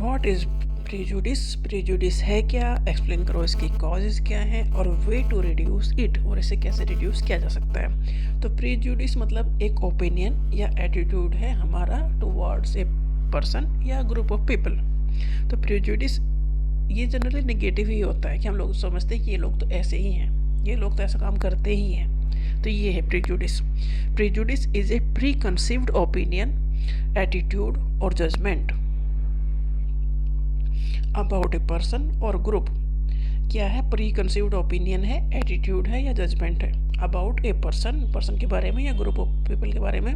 What is prejudice? Prejudice है क्या, explain करो इसकी कॉजेज़ क्या हैं और वे टू रिड्यूस इट, और इसे कैसे रिड्यूस किया जा सकता है। तो प्रेजुडिस मतलब एक ओपिनियन या एटीट्यूड है हमारा टुवर्ड्स ए पर्सन या ग्रुप ऑफ पीपल। तो प्रेजुडिस ये जनरली नेगेटिव ही होता है कि हम लोग समझते हैं कि ये लोग तो ऐसे ही हैं, ये लोग तो ऐसा काम करते ही हैं। तो ये है prejudice. Prejudice is a pre conceived opinion, attitude और जजमेंट अबाउट ए पर्सन और ग्रुप। क्या है? प्री कंसीव्ड ओपिनियन है, एटीट्यूड है या जजमेंट है अबाउट ए पर्सन के बारे में या ग्रुप ऑफ पीपल के बारे में,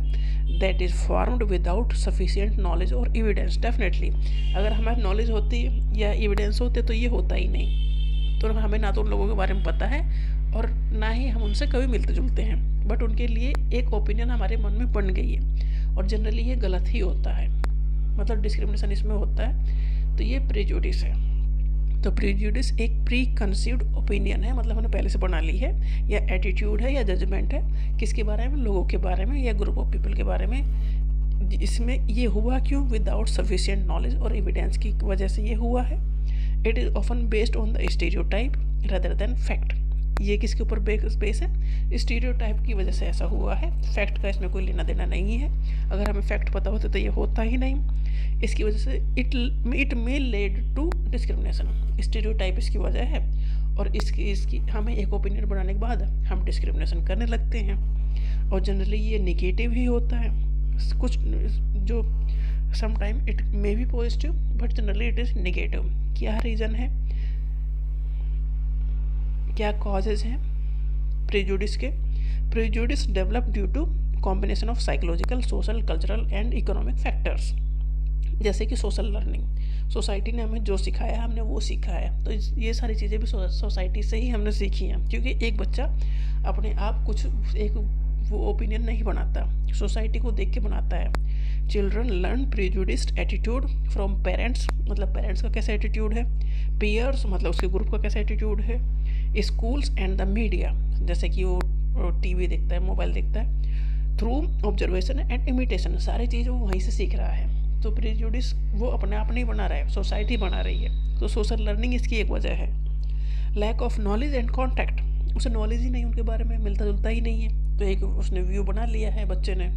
that is formed without sufficient knowledge और एविडेंस। डेफिनेटली अगर हमारी नॉलेज होती या एविडेंस होते तो ये होता ही नहीं। तो हमें ना तो उन लोगों के बारे में पता है और ना ही हम उनसे कभी मिलते जुलते हैं, बट उनके लिए एक ओपिनियन हमारे मन में बन गई है और जनरली ये गलत ही होता है, मतलब डिस्क्रिमिनेशन इसमें होता है। तो ये प्रेजुडिस है। तो प्रेजुडिस एक प्री कंसीव्ड ओपिनियन है, मतलब हमने पहले से बना ली है, या एटीट्यूड है या जजमेंट है किसके बारे में, लोगों के बारे में या ग्रुप ऑफ पीपल के बारे में। इसमें ये हुआ क्यों? विदाउट सफिशिएंट नॉलेज और एविडेंस की वजह से ये हुआ है। It is often based on the stereotype rather than fact. ये किसके ऊपर बेस है? स्टीरियोटाइप की वजह से ऐसा हुआ है, फैक्ट का इसमें कोई लेना देना नहीं है। अगर हमें फैक्ट पता होता तो ये होता ही नहीं। इसकी वजह से it may lead to discrimination. Stereotype इसकी वजह है और इसकी हमें एक ओपिनियन बनाने के बाद हम डिस्क्रिमिनेशन करने लगते हैं और जनरली ये निगेटिव ही होता है। कुछ जो sometime it may be positive but generally it is negative. क्या रीज़न है, क्या कॉजेज हैं प्रेजुडिस के? Prejudice develop due to combination of psychological, social, cultural and economic factors. जैसे कि सोशल लर्निंग, सोसाइटी ने हमें जो सिखाया हमने वो सीखा है। तो ये सारी चीज़ें भी सोसाइटी से ही हमने सीखी हैं, क्योंकि एक बच्चा अपने आप कुछ एक वो ओपिनियन नहीं बनाता, सोसाइटी को देख के बनाता है। Children learn prejudiced attitude from parents, मतलब पेरेंट्स का कैसा एटीट्यूड है, पीयर्स मतलब उसके ग्रुप का कैसा एटीट्यूड है, स्कूल्स एंड द मीडिया, जैसे कि वो टीवी देखता है, मोबाइल देखता है, थ्रू ऑब्जर्वेशन एंड इमिटेशन, सारी चीज़ वो वहीं से सीख रहा है। तो प्रेजुडिस वो अपने आप नहीं बना रहा है, सोसाइटी बना रही है। तो सोशल लर्निंग इसकी एक वजह है। Lack of knowledge and contact, उसे नॉलेज ही नहीं उनके बारे में, मिलता जुलता ही नहीं है, तो एक उसने व्यू बना लिया है बच्चे ने,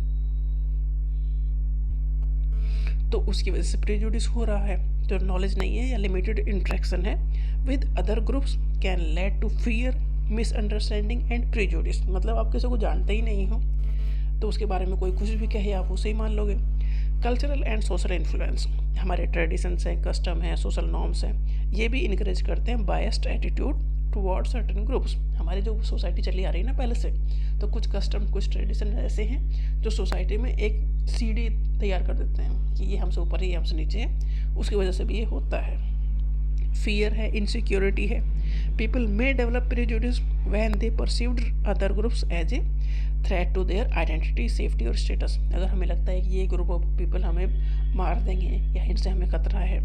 तो उसकी वजह से प्रेजुडिस हो रहा है। तो नॉलेज नहीं है या लिमिटेड इंटरेक्शन है with other groups can lead to fear, misunderstanding and prejudice. मतलब आप किसी को जानते ही नहीं हो तो उसके बारे में कोई कुछ भी कहे आप उसे ही मान लोगे। कल्चरल एंड सोशल इन्फ्लुएंस, हमारे ट्रेडिशंस हैं, कस्टम हैं, सोशल नॉर्म्स हैं, ये भी इनकरेज करते हैं biased attitude toward certain groups. हमारी जो सोसाइटी चली आ रही है ना पहले से, तो कुछ कस्टम, कुछ ट्रेडिशन ऐसे हैं जो सोसाइटी में एक सीढ़ी तैयार कर देते हैं कि ये हमसे ऊपर है, ये हमसे नीचे है। उसकी वजह से भी ये होता है। फियर है, इनसिक्योरिटी है। People may develop prejudice when they perceived other groups as a threat to their identity, safety और स्टेटस। अगर हमें लगता है कि ये ग्रुप ऑफ पीपल हमें मार देंगे या इनसे हमें खतरा है,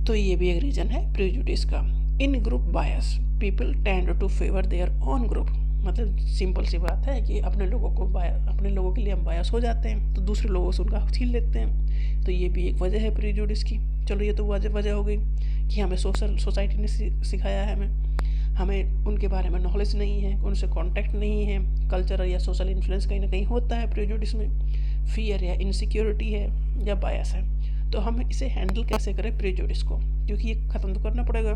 तो ये भी एक रीज़न है प्रेजुडिस का। In group bias, people tend to favour their own group, मतलब सिंपल सी बात है कि अपने लोगों के लिए हम बायस हो जाते हैं तो दूसरे लोगों से उनका छीन लेते हैं। तो ये भी एक वजह है प्रेजुडिस की। चलो ये तो वजह हो गई कि हमें सोसाइटी ने सिखाया है, हमें उनके बारे में नॉलेज नहीं है, उनसे कांटेक्ट नहीं है, कल्चरल या सोशल इन्फ्लुएंस कहीं ना कहीं होता है प्रेजुडिस में। फियर या इनसिक्योरिटी है या बायस है। तो हम इसे हैंडल कैसे करें प्रेजुडिस को, क्योंकि ये ख़त्म तो करना पड़ेगा।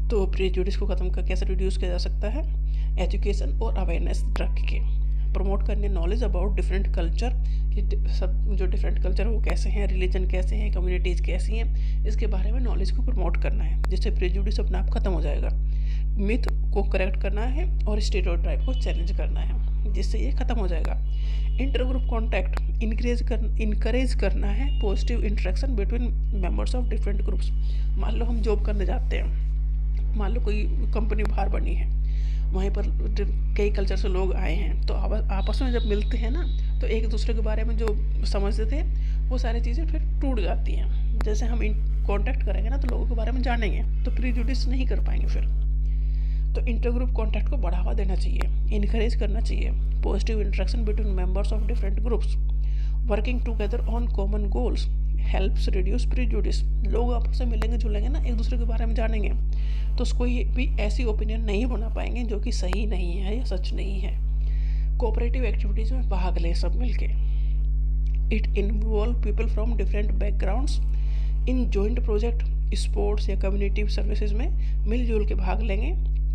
तो प्रेजुडिस को कैसे रिड्यूस किया जा सकता है? एजुकेशन और अवेयरनेस रख के प्रमोट करने नॉलेज अबाउट डिफरेंट कल्चर, कि सब जो डिफरेंट कल्चर वो कैसे हैं, रिलीजन कैसे हैं, कम्युनिटीज़ कैसी हैं, इसके बारे में नॉलेज को प्रमोट करना है, जिससे प्रेजुडिस अपने आप ख़त्म हो जाएगा। मिथ को करेक्ट करना है और स्टीरियोटाइप को चैलेंज करना है, जिससे ये ख़त्म हो जाएगा। इंटर ग्रुप कॉन्टैक्ट इनकरेज करना है positive interaction between members of different groups. मान लो हम जॉब करने जाते हैं, मान लो कोई कंपनी बाहर बनी है, वहीं पर कई कल्चर से लोग आए हैं, तो आपस में जब मिलते हैं ना तो एक दूसरे के बारे में जो समझते थे वो सारी चीज़ें फिर टूट जाती हैं। जैसे हम कांटेक्ट करेंगे ना तो लोगों के बारे में जानेंगे, तो प्रेजुडिस नहीं कर पाएंगे फिर। तो इंटर ग्रुप कॉन्टैक्ट को बढ़ावा देना चाहिए, इनकरेज करना चाहिए positive interaction between members of different groups working together on common goals helps reduce prejudice. लोग आपस में मिलेंगे जुलेंगे ना, एक दूसरे के बारे में जानेंगे, तो कोई भी ऐसी ओपिनियन नहीं बना पाएंगे जो कि सही नहीं है या सच नहीं है। कोऑपरेटिव एक्टिविटीज़ में भाग लें सब मिलके। It involve people from different backgrounds in joint project, sports या कम्युनिटी सर्विसेज में मिलजुल के भाग लेंगे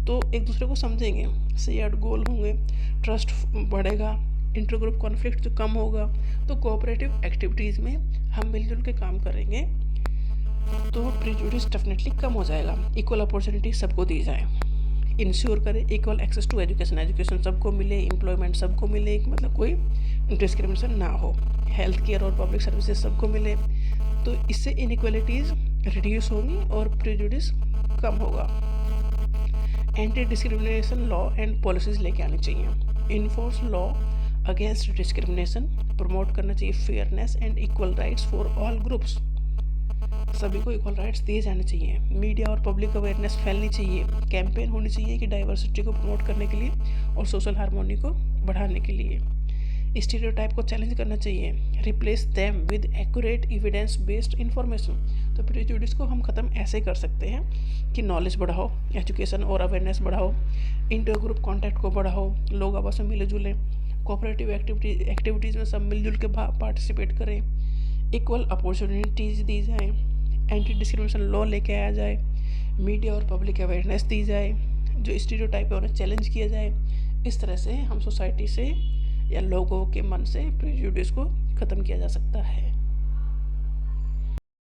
तो एक दूसरे को समझेंगे, शेयर्ड गोल होंगे, ट्रस्ट बढ़ेगा, इंटरग्रुप कॉन्फ्लिक्ट जो कम होगा। तो कोऑपरेटिव एक्टिविटीज़ में हम मिलजुल के काम करेंगे तो प्रीजुडिस डेफिनेटली कम हो जाएगा। इक्वल अपॉर्चुनिटी सबको दी जाए, इंश्योर करें equal access to education, education सबको मिले, एम्प्लॉयमेंट सबको मिले, मतलब कोई डिस्क्रिमिनेशन ना हो, हेल्थ केयर और पब्लिक सर्विसेज सबको मिले। तो इससे इनइक्वलिटीज़ रिड्यूस होंगी और प्रीजुडिस कम होगा। Anti discrimination law and policies लेके आनी चाहिए। Enforce law against discrimination, promote करना चाहिए fairness and equal rights for all groups, सभी को इक्वल राइट्स दिए जाने चाहिए। मीडिया और पब्लिक अवेयरनेस फैलनी चाहिए, कैंपेन होनी चाहिए कि डाइवर्सिटी को प्रमोट करने के लिए और सोशल हार्मोनी को बढ़ाने के लिए। स्टीरियोटाइप को चैलेंज करना चाहिए, replace them with accurate evidence based information. तो प्रीजुडिस को हम ख़त्म ऐसे कर सकते हैं कि नॉलेज बढ़ाओ, एजुकेशन और अवेयरनेस बढ़ाओ, इंटर ग्रुप कॉन्टैक्ट को बढ़ाओ, लोग आपस में मिले जुले, कोऑपरेटिव एक्टिविटीज़ में सब मिलजुल के पार्टिसिपेट करें, इक्वल अपॉर्चुनिटीज़ दी जाए, एंटी डिस्क्रिमिनेशन लॉ लेके आया जाए, मीडिया और पब्लिक अवेयरनेस दी जाए, जो स्टीरियोटाइप है उन्हें चैलेंज किया जाए। इस तरह से हम सोसाइटी से या लोगों के मन से प्रेजुडिस को ख़त्म किया जा सकता है।